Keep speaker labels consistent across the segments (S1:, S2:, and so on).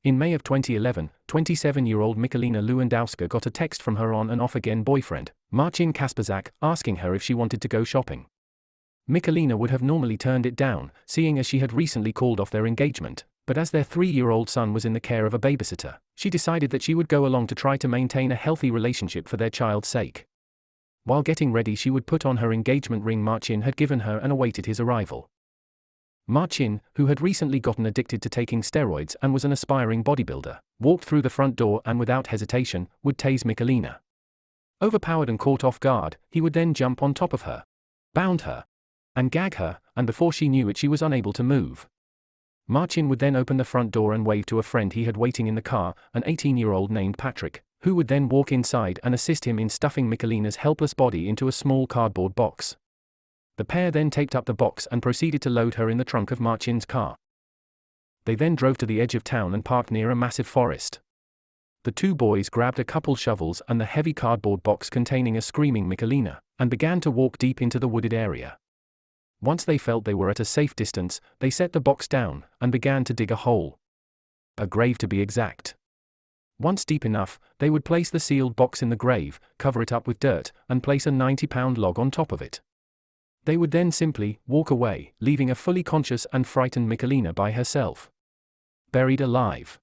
S1: In May of 2011, 27-year-old Michalina Lewandowska got a text from her on and off-again boyfriend, Marcin Kasperzak, asking her if she wanted to go shopping. Michalina would have normally turned it down, seeing as she had recently called off their engagement, but as their 3-year-old son was in the care of a babysitter, she decided that she would go along to try to maintain a healthy relationship for their child's sake. While getting ready, she would put on her engagement ring Marcin had given her and awaited his arrival. Marcin, who had recently gotten addicted to taking steroids and was an aspiring bodybuilder, walked through the front door and without hesitation, would tase Michalina. Overpowered and caught off guard, he would then jump on top of her, bound her, and gag her, and before she knew it she was unable to move. Marcin would then open the front door and wave to a friend he had waiting in the car, an 18-year-old named Patrick, who would then walk inside and assist him in stuffing Michalina's helpless body into a small cardboard box. The pair then taped up the box and proceeded to load her in the trunk of Marcin's car. They then drove to the edge of town and parked near a massive forest. The two boys grabbed a couple shovels and the heavy cardboard box containing a screaming Michalina, and began to walk deep into the wooded area. Once they felt they were at a safe distance, they set the box down and began to dig a hole. A grave to be exact. Once deep enough, they would place the sealed box in the grave, cover it up with dirt, and place a 90-pound log on top of it. They would then simply walk away, leaving a fully conscious and frightened Michalina by herself. Buried alive.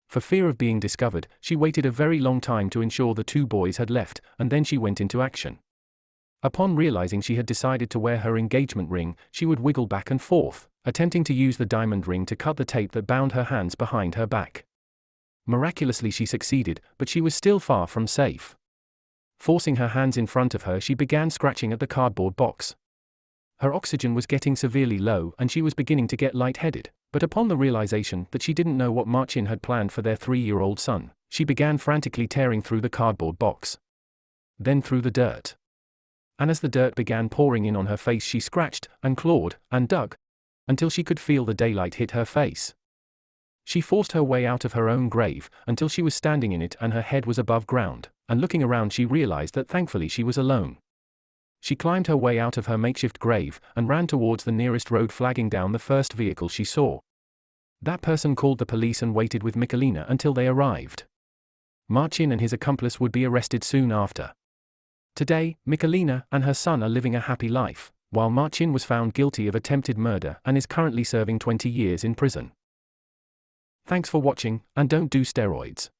S1: For fear of being discovered, she waited a very long time to ensure the two boys had left, and then she went into action. Upon realizing she had decided to wear her engagement ring, she would wiggle back and forth, attempting to use the diamond ring to cut the tape that bound her hands behind her back. Miraculously she succeeded, but she was still far from safe. Forcing her hands in front of her, she began scratching at the cardboard box. Her oxygen was getting severely low and she was beginning to get lightheaded, but upon the realization that she didn't know what Marcin had planned for their 3-year-old son, she began frantically tearing through the cardboard box. Then through the dirt. And as the dirt began pouring in on her face, she scratched and clawed and dug until she could feel the daylight hit her face. She forced her way out of her own grave until she was standing in it and her head was above ground, and looking around she realized that thankfully she was alone. She climbed her way out of her makeshift grave and ran towards the nearest road, flagging down the first vehicle she saw. That person called the police and waited with Michalina until they arrived. Marcin and his accomplice would be arrested soon after. Today, Michalina and her son are living a happy life, while Marcin was found guilty of attempted murder and is currently serving 20 years in prison. Thanks for watching, and don't do steroids.